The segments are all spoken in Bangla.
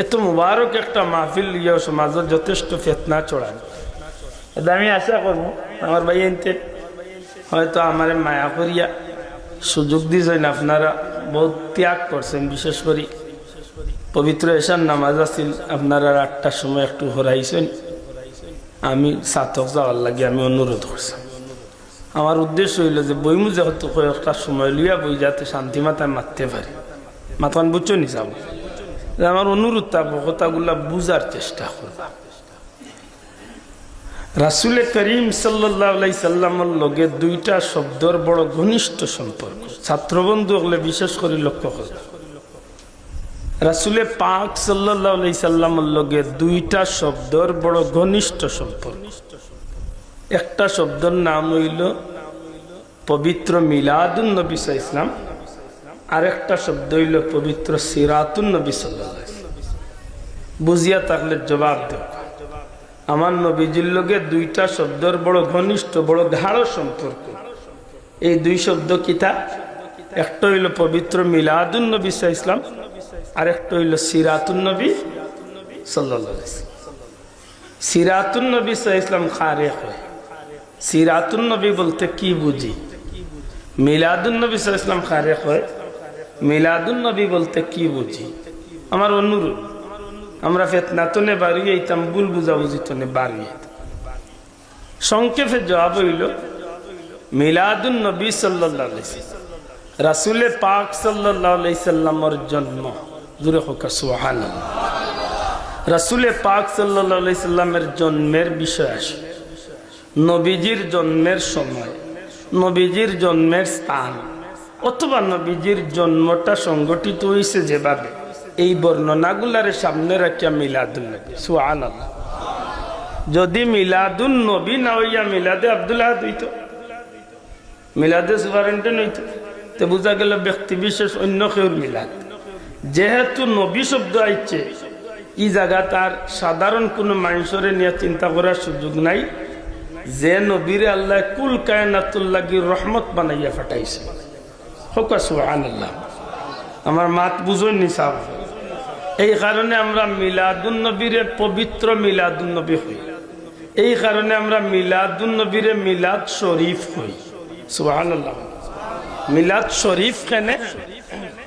এত মুবারক একটা মাহফিল লিয়ে সমাজের যথেষ্ট ফেতনা চড়ায়। এটা আমি আশা করবো আমার ভাই এনতে হয়তো আমার মায়া করিয়া সুযোগ দিয়েছেন, আপনারা বহুত ত্যাগ করছেন। বিশেষ করে পবিত্র এশার নামাজ আছিল, আপনারা 8টার সময় একটু হরাইছেন। আমি সাতক যাওয়ার লাগে আমি অনুরোধ করছি। আমার উদ্দেশ্য হইল যে বইমু যেহেতু কয়েকটা সময় লইয়া বই যাতে শান্তি মাথায় মারতে পারি, মাথান বুঝছো নি যাবো। আমার অনুরোধ থাকবো কথাগুলা বুঝার চেষ্টা করবা। রাসূল করিম সাল্লাল্লাহু আলাইহি সাল্লামের লগে দুইটা শব্দর বড় ঘনিষ্ঠ সম্পর্ক। ছাত্রবন্ধু হলে বিশেষ করে লক্ষ্য করবে, রাসূল পাক সাল্লাল্লাহু আলাইহি সাল্লামের লগে দুইটা শব্দর বড় ঘনিষ্ঠ সম্পর্ক। একটা শব্দের নাম হইল পবিত্র মিলাদুন নবী সাল্লাল্লাহু আলাইহি সাল্লাম, আর একটা শব্দ হইল পবিত্র সিরাতুন নবী সাল্লাল্লাহু আলাইহি সাল্লাম। বুঝিয়া থাকলে জবাব দেব। আমার নবীজির লগে দুইটা শব্দের বড় ঘনিষ্ঠ বড় গাঢ় সম্পর্ক। এই দুই শব্দ কিতা? একটা হইল পবিত্র মিলাদুন নবী সাল্লাল্লাহু আলাইহি সাল্লাম, আর একটা হইল সিরাতুন নবী সাল্লাল্লাহু আলাইহি সাল্লাম। সিরাতুন নবী সাল্লাল্লাহু আলাইহি সাল্লাম খারে হয়। সিরাতুন নবী বলতে কি বুঝি? মিলাদুন নবী সাল্লাল্লাহু আলাইহি সাল্লাম খারে হয়। মিলাদুন নবী বলতে কি বুঝি? আমার অনুরোধ, আমরা ফেতনা তো নে বাড়িয়ে এইতাম, ভুল বুঝাবুঝি তো নে বাড়িয়ে। সংক্ষেপে জবাব হইল মিলাদুন নবী সাল্লাল্লাহু আলাইহি সাল্লাম, রাসূল পাক সাল্লাল্লাহু আলাইহি সাল্লামের জন্ম। জোরে হোক সুবহানাল্লাহ। রাসূল পাক সাল্লাল্লাহু আলাইহি সাল্লামের জন্মের বিষয় আসে, নবীজির জন্মের সময়, নবীজির জন্মের স্থান, অথবা নবীজির জন্মটা সংগঠিত হয়েছে যেভাবে, এই বর্ণনাগুলার সামনে রাখিয়া মিলাদুন নবী। সুবহানাল্লাহ। যদি মিলাদুন নবী না হইয়া মিলাদে আব্দুল্লাহ হইত, মিলাদে সুপারিনটেন্ডেন্ট হইত, তো বোঝা গেল ব্যক্তি বিশেষ অন্য কেউর মিলাদ। যেহেতু নবী শব্দ আইছে, এই জায়গা তার সাধারণ কোনো মানুষের নিয়ে চিন্তা করার সুযোগ নাই। যে নবীরে আল্লাহ কুল কায়নাতুল লাগি রহমত বানাইয়া ফাটাইছে। হোক সুবহানাল্লাহ। আমার মাত বুঝুন সাহ। এই কারণে আমরা মিলাদুন নবীরে পবিত্র মিলাদুন নবী হই। এই কারণে আমরা মিলাদুন নবীরে মিলাদ শরীফ হই। সুবহানাল্লাহ। মিলাদ শরীফ কেন?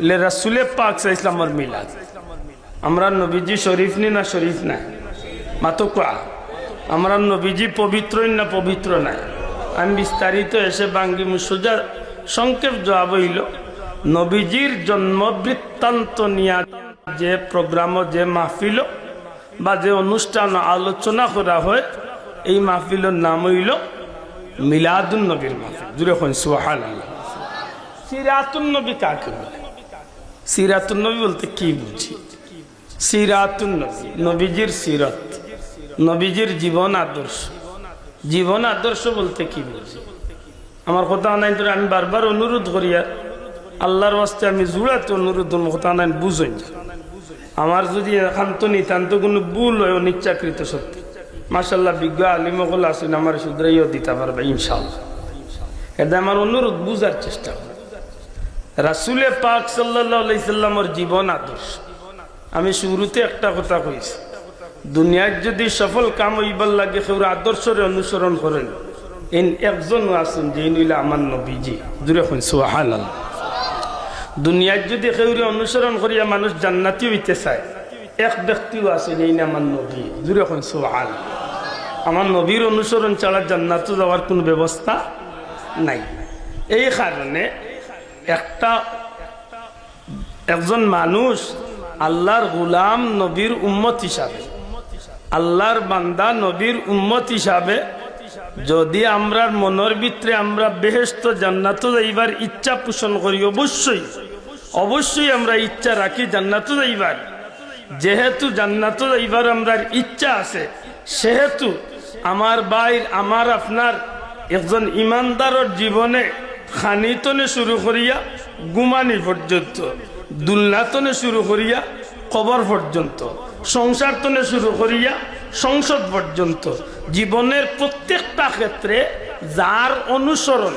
লে রাসূল পাক সাল্লাল্লাহু আলাইহি সাল্লামের মিলাদ। আমরা নবীজি শরীফ নি না শরীফ না? মাতো কোয়া আমরা নবীজি পবিত্র না পবিত্র নাই? আমি বিস্তারিত এসে বাঙ্গি মুসুজা সংক্ষেপ জবাব হইল, নবীজির জন্ম বৃত্তান্ত নিয়া যে প্রোগ্রাম, যে মাহফিল বা যে অনুষ্ঠান আলোচনা করা হয়, এই মাহফিলের নাম হইল মিলাদুন নবীর মাহফিল। জুড়ে হন সুবহানাল্লাহ। সিরাতুন নবী কাকে বলে? সিরাতুন নবী বলতে কি বুঝি? সিরাতুন নবী, নবীজির সিরত, নবীজির জীবন আদর্শ। জীবন আদর্শ বলতে কি বুঝি? আমার কথা নাই তো আমি বারবার অনুরোধ করি, আর আল্লাহর ওয়াস্তে আমি জুড়াতে অনুরোধ কথা নাই বুঝই। আমার যদি একান্ত নিতান্ত কোনো ভুল হয় অনিচ্ছাকৃত সত্যি, মাশাআল্লাহ বিজ্ঞ আলিমগুলো আছেন, আমার শুধরাইও দিতে পারবে ইনশাআল্লাহ। এটা আমার অনুরোধ, বুঝার চেষ্টা করি। রাসূল পাক সাল্লাল্লাহু আলাইহি সাল্লামের জীবন আদর্শ। আমি শুরুতে একটা কথা কইছি, দুনিয়ায় যদি সফল কাম হইবার লাগে কেউ আদর্শের অনুসরণ করেন, এন একজন আছেন যে হইল আমার নবীজি। জুড়ে হন সুবহানাল্লাহ। দুনিয়ায় যদি কেউ অনুসরণ করিয়া মানুষ জান্নাতি হইতে চায়, এক ব্যক্তিও আছেন এই আমার নবী। জুড়ে হন সুবহানাল্লাহ। আমার নবীর অনুসরণ ছাড়া জান্নাতে যাওয়ার কোনো ব্যবস্থা নাই। এই কারণে একজন মানুষ আল্লাহর গোলাম নবীর উম্মত হিসাবে, আল্লাহর বান্দা নবীর উম্মত হিসাবে যদি আমরা মনের ভিতরে আমরা বেহেশত জান্নাত যাইবার ইচ্ছা পোষণ করি, অবশ্যই আমরা ইচ্ছা রাখি জান্নাত যাইবার। যেহেতু জান্নাত যাইবার আমরা ইচ্ছা আছে, সেহেতু আমার ভাই, আমার আপনার একজন ইমানদারের জীবনে খানিতনে শুরু করিয়া গুমানি পর্যন্ত, দুলনাতনে শুরু করিয়া কবর পর্যন্ত, সংসার তনে শুরু করিয়া সংসদ পর্যন্ত, জীবনের প্রত্যেকটা ক্ষেত্রে যার অনুসরণ,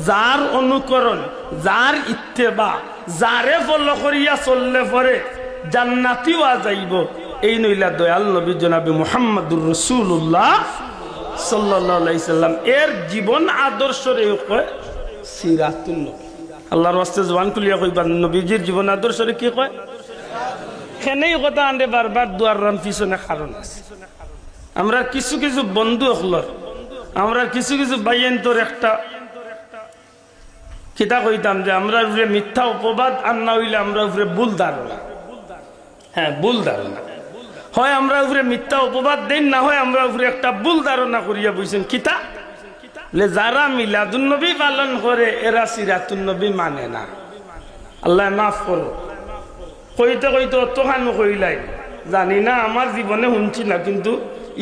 যার অনুকরণ, যার ইত্তেবা, যারে ফলো করিয়া চললে পরে জান্নাতি হওয়া যাইব, এই নইলা দয়াল নবী জনাবে মুহাম্মদুর রাসূলুল্লাহ সাল্লাল্লাহু আলাইহি সাল্লাম এর জীবন আদর্শরে কয় সিরাতুন নবী। আল্লাহর ওয়াস্তে জবান খুলিয়া কইবা নবীজির জীবন আদর্শরে কি কয়? সেনেই কথা আনরে বারবার দুয়ার রাম পিছনে কারণ আছে। আমরা কিছু কিছু বন্ধু হলর, আমরা কিছু কিছু বাইয়েন্তর একটা কিতা কইতাম যে আমরা উপরে মিথ্যা অপবাদ আর না হইলে আমরা উপরে ভুল ধারণা। হ্যাঁ, ভুল ধারণা হয় আমরা উপরে মিথ্যা অপবাদ দেন, না হয় আমরা উপরে একটা ভুল ধারণা করিয়া বইছেন কিতা যারা মিলাদুন নবী পালন করে এরা সিরাতুন নবী মানে না। আল্লাহ মাফ করো। কইতে কইতে অতখানো কইলাই জানি না, আমার জীবনে শুনছি না, কিন্তু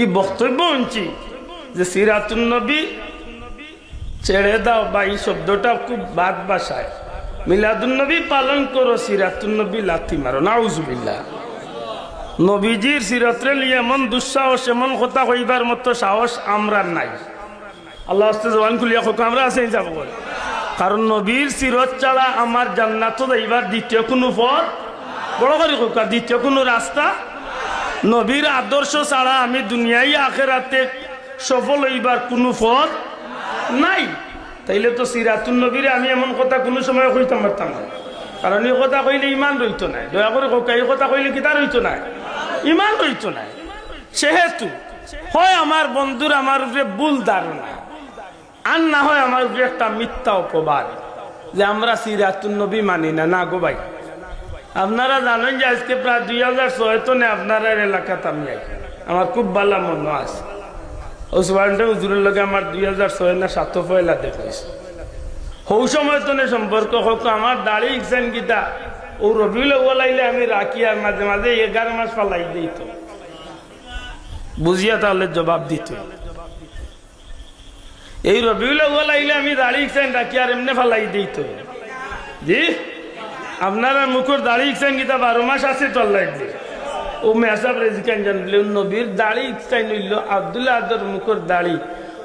ই বক্তব্য শুনছি যে সিরাতুন নবী ছেড়ে দাও, বা এই শব্দটা খুব বাদ বাসায়। মিলাদুন নবী পালন করো, সিরাতুন নবী লাথি মারো। নাউজুবিল্লাহ। নবীজির সিরাতরে লিয়ে এমন দুঃসাহস, এমন কথা কইবার মতো সাহস আমরা নাই। আল্লাহ জবান খুলিয়া হোক আমরা আছেই যাব, কারণ নবীর সিরত ছাড়া আমার জান্নাত যাইবার দ্বিতীয় কোনো পথ, বড় করে হোক, দ্বিতীয় কোনো রাস্তা। নবীর আদর্শ ছাড়া আমি দুনিয়ায় আখেরাতে সফল হইবার কোনো পথ নাই। তাইলে তো সিরাতুন নবীরে আমি এমন কথা কোনো সময় কইতাম পারতাম না, কারণ এই কথা কইলে ইমান রইতো নাই। দয়া করে হোক, এই কথা কইলে কি তা রইতো নাই? ইমান রইতো নাই। সেহেতু হয় আমার বন্ধুর আমার উপরে ভুল ধারণা, আর না হয় আমার উপরে একটা মিথ্যা অপবাদ যে আমরা সিরাতুন নবী মানি না। না গো ভাই, আপনারা জানেন যে আজকে প্রায় 2006 আপনার এলাকাতে আমি আমার খুব ভালো মনে আছে। ওসমানটা হুজুরের লগে আমার 2006 না 7 পয়লা দেখাইছে। হৌ সময় তো সম্পর্ক হোক আমার দাড়ি ইকসান গীতা ও রবিউল আউয়াল আইলে আমি রাখি, আর মাঝে মাঝে 11 মাস ফালাই দিত, বুঝিয়া তাহলে জবাব দিত। এই রবিউল আউয়াল আইলে আমি দাড়ি ইকসান রাখি আর এমনি ফালাই দিত। জি, আপনারা মুখর দাড়ি ইকসান গীতা 12 মাস আছে চল্লাই দিয়ে ও মেসাব রেজিকান জানলে নবীর দাড়ি ইকসান হইল আব্দুল্লাহ আদর মুখর দাড়ি,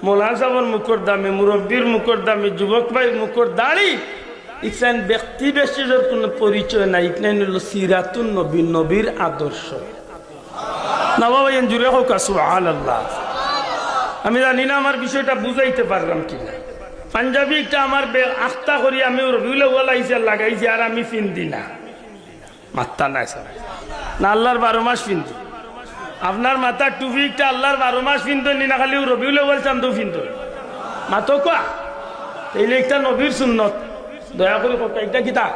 মৌলানা সাহেবের মুখর দামে, মুরব্বীর মুখর দামে, যুবক ভাই মুখর দাড়ি ইকসান ব্যক্তি বিশেষের কোনো পরিচয় নাই। ইকসান হইল সিরাতুন নবী, নবীর আদর্শ। না বাবা এন জুড়ে হোক সুবহানাল্লাহ। আমি জানি না আমার বিষয়টা বুঝাইতে পারলাম কিনা। পাঞ্জাবি একটা আমার আখতা করি আমি রবিউল আউয়াল আইসা লাগাইছি আর আমি ফিন্দি না, মাত্তা নাই স্যার না, আল্লাহর 12 মাস ফিন্দি। আপনার মাথার টুপি একটা আল্লাহর 12 মাস ফিন্দো নি না, খালি রবিউল আউয়াল চান্দু ফিন্দো মাতো কোয়া। এইলে একটা নবীর সুন্নত। দয়া করে কয়েকটা কিতা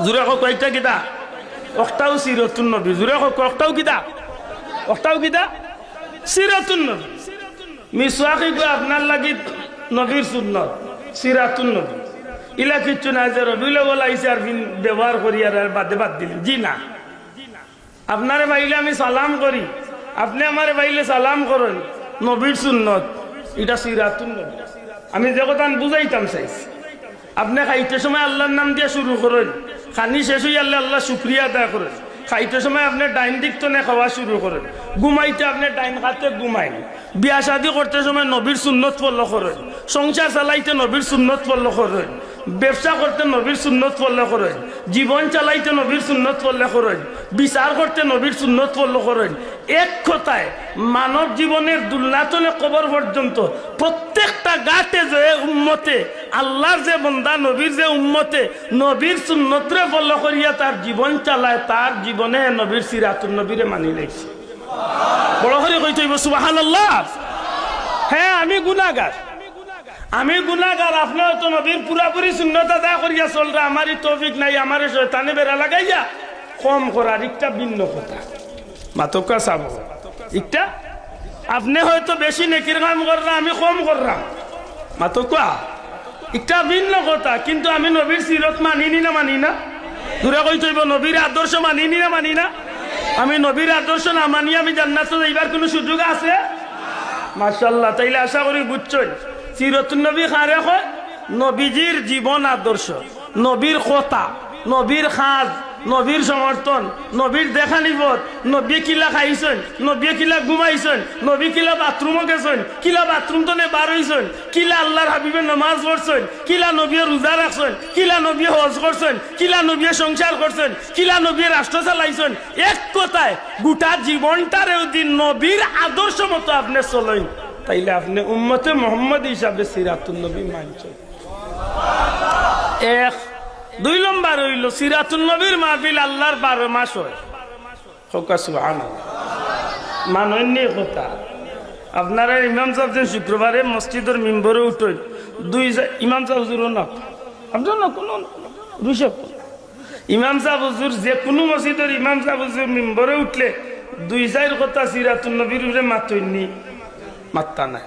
জুড়ে হোক, কয়েকটা কিতা অক্টাও সিরাতুন নবী, জুড়ে হোক অক্টাও কিতা, অক্টাও কিতা সিরাতুন নবী। মিসওয়াকি গো আপনার লাগি নবীর সুন্নত, সিরাতুন নবী। ইলা কিচ্ছু নাই যে রবিউল আউয়াল আইসা আর ব্যবহার করি আর বাদে বাদ দিলেন। জি না, আপনারে বাইলে আমি সালাম করি, আপনি আমারে বাইলে সালাম করেন, নবীর সুন্নত, এটা সিরাতুন নবী। আমি যে কথা বুঝাইতাম চাইছি, আপনি খাইতে সময় আল্লাহর নাম দিয়ে শুরু করেন, খানি শেষ হয়ে আল্লাহ আল্লাহ শুক্রিয়া আদায় করেন। খাইতে সময় আপনি ডাইন দিক তো খাওয়া শুরু করেন, ঘুমাইতে আপনি ডাইন খাতে ঘুমাইন, বিয়া শাদি করতে সময় নবীর সুন্নত ফলো করেন, সংসার চালাইতে নবীর সুন্নত ফলো করেন, ব্যবসা করতে নবীর সুন্নত ফলো করেন, জীবন চালাইতে নবীর সুন্নত ফলো করেন, বিচার করতে নবীর সুন্নত ফলো করেন। এক কথায় মানব জীবনের দুল্লাতনে কবর পর্যন্ত প্রত্যেকটা গাতে যে উম্মতে আল্লাহর যে বন্দা নবীর যে উম্মতে নবীর সুন্নতরে ফলো করিয়া তার জীবন চালায়, তার জীবনে নবীর সিরাতুন নবীরে মানি লাইছে। বড় করে কইতে হইব সুবহানাল্লাহ। হ্যাঁ, আমি গুনাহগার, আমি গুনাহগার। আপনি তো নবীর পুরাপুরি সুন্নত আদায় করিয়া চলরা, আমারই তৌফিক নাই, আমারে শয়তানে বেড়া লাগাইয়া কম করার একটা ভিন্ন কথা। মাতকা চাব একটা আপনি হয়তো বেশি নেকির কাম কররা, আমি কম করলাম, মাতকা একটা ভিন্ন কথা। কিন্তু আমি নবীর সিরত মানিনি না, মানি না? দূরে কই তৈব নবীর আদর্শ মানিনি না, মানি না? আমি নবীর আদর্শ না মানি আমি জান্নাতে যাইবার কোনো সুযোগ আছে? মাশাআল্লাহ। তাইলে আশা করি বুঝছই সিরাতুন নবী কারে কয়? নবীজির জীবন আদর্শ, নবীর কথা, নবীর খাজ, নবীর সমর্থন, নবীর দেখা নিবত, নবী কিলা খাইছেন, নবী কিলা ঘুমাইছেন, নবী কিলা বাথরুমও গেছেন, কিলা বাথরুম তো বার হইছেন, কিলা আল্লাহর হাবিবের নামাজ পড়ছেন, কিলা নবী রোজা রাখছেন, কিলা নবী হজ করছেন, কিলা নবী সংসার করছেন, কিলা নবী রাষ্ট্র চালাইছেন। এক কথায় গোটা জীবনটারে দিন নবীর আদর্শ মতো আপনি চলেন, তাইলে আপনি উম্মতে মোহাম্মদ হিসাবে সিরাতুন নবী মানছেন। এক 2 নম্বর হইল সিরাতুন নবীর মাহফিল আল্লাহর 12 মাস হয়। সুবহানাল্লাহ, মানন্যে কথা। আপনারা ইমাম সাহেব যে শুক্রবারে মসজিদের মেম্বরে উঠেন, ইমাম সাহেব হুজুর না আপনার না কোনো রুষভ ইমাম সাহেব হুজুর যে কোনো মসজিদের ইমাম সাহেব হুজুর মেম্বরে উঠলে 2-4 কথা সিরাতুন নবীর উপরে মাতইনি, মাত্তা নাই।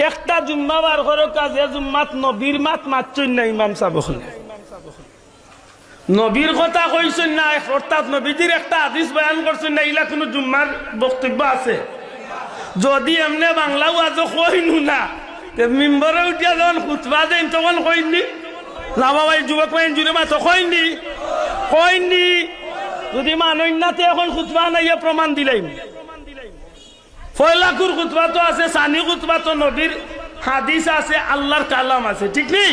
একটা জুম্মা বার করে কাজে জুম্মাত নবীর মাতছেন না ইমাম সাহেব হলে, নবীর কথা কইছেন না, অর্থাৎ নবীজির একটা হাদিস বয়ান করছেন না, ইলা কোনো জুম্মার বক্তব্য আছে? যদি এমনি বাংলাও আজ কইনু না, মেম্বরে উঠিয়া যখন খুতবা দেন তখন কইনি না বাবা, যুবক মাইন জুড়ে মা তো কইনি কইনি। যদি মানই না তো এখন খুতবা নাই প্রমাণ দিলাম। ফয়লাকুর খুতবা তো আছে, সানি খুতবা তো নবীর হাদিস আছে, আল্লাহর কালাম আছে, ঠিক নেই?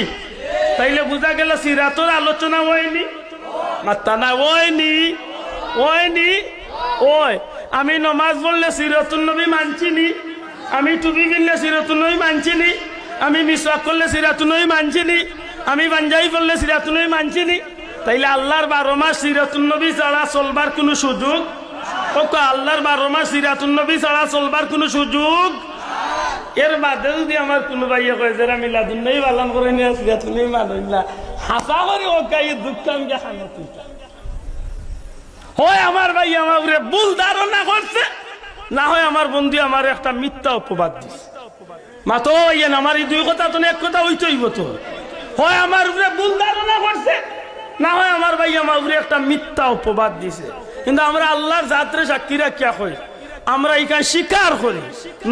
তাইলে বুঝা গেল সিরাতর আলোচনা হয়নি, মাত্তা না হয়নি হয়নি। ওই আমি নমাজ পড়লে সিরাতুন নবী মানছিনি, আমি টুপি কিনলে সিরাতুন নবী মানছিনি, আমি মিসওয়াক করলে সিরাতুন নবী মানছিনি, আমি পাঞ্জাবি পড়লে সিরাতুন নবী মানছিনি। তাইলে আল্লাহর 12 মাস সিরাতুন নবী ছাড়া চলবার কোনো সুযোগ? আল্লাহর 12 মাস সিরাতুন নবী ছাড়া চলবার কোনো সুযোগ? এর বাদে যদি আমার কোনো ভাইয়া কয় যে মিলাদুন নবী পালন করে নিয়ে সিরাতুন নবী মানই না, হাসা করে ওকে দুঃখ আমি দেখানো হয় আমার ভাই আমার উপরে ভুল ধারণা করছে, না হয় আমার বন্ধু আমার একটা মিথ্যা অপবাদ দিচ্ছে। মাতো ইয়েন আমার এই 2 কথা তো এক কথা হইতেইব তো, হয় আমার উপরে ভুল ধারণা করছে, না হয় আমার ভাই আমার উপরে একটা মিথ্যা অপবাদ দিছে। কিন্তু আমরা আল্লাহর জাতরে সাক্ষী রাখিয়া কই, আমরা এখানে স্বীকার করি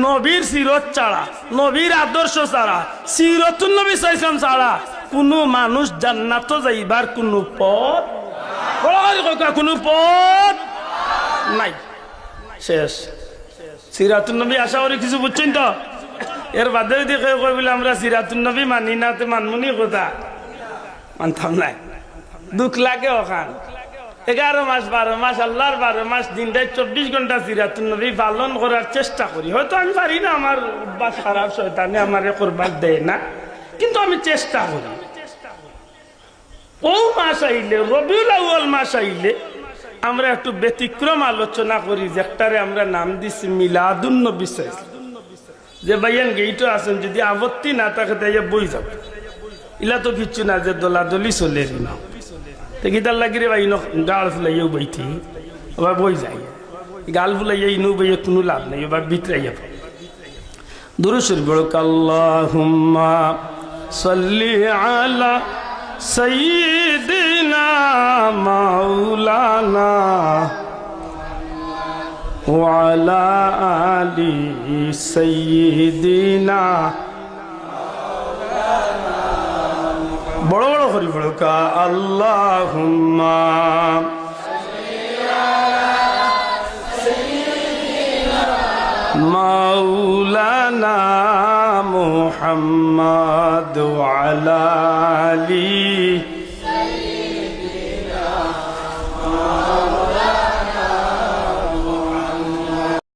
নবীর সিরত ছাড়া, নবীর আদর্শ ছাড়া, সিরতুন নবী সাইসাম ছাড়া কোনো মানুষ জান্নাত যাইবার কোনো পথ, কোনো পথ নাই। শেষ। সিরাতুন নবী আশা করি কিছু বুঝছেন তো? এর বাদে যদি কেউ কই বলে আমরা সিরাতুন নবী মানি না, তো মানমুনি কথা মানতাম নাই, দুঃখ লাগে ওখান। 11 মাস 12 মাস আল্লাহর 12 মাস দিনটায় 24 ঘন্টা সিরাতুন নবী পালন করার চেষ্টা করি। হয়তো আমি পারি না, আমার অভ্যাস খারাপ, শয়তানে আমারে করবার দেয় না, কিন্তু আমি চেষ্টা করি। ও মাস আইলে, রবিউল আউয়াল মাস আইলে আমরা একটু ব্যতিক্রম আলোচনা করি, যেটারে আমরা নাম দিচ্ছি মিলাদুন নবী। যে ভাইয়ান গেইটো আছেন, যদি আপত্তি না থাকে তাই বই যাবে, ইলা তো কিচ্ছু না যে দোলাদলি চলে না, গীতার লাগিরে ভাই গাল ফুলাইয়াও বইতি আবার বই যায়, গাল ফুলাইয়া ইনু বইয়ে কোনো লাভ নেই, এবার বিতরাইয়া দুরূদ শরীফ বড় আল্লাহুম্মা সাল্লি আলা সাইয়্যিদিনা মাওলানা ওয়া আলা আলি সাইয়্যিদিনা। বড় বড় করি বড় কা আল্লাহুম্মা মুহাম্মদ ওয়া আলা আলি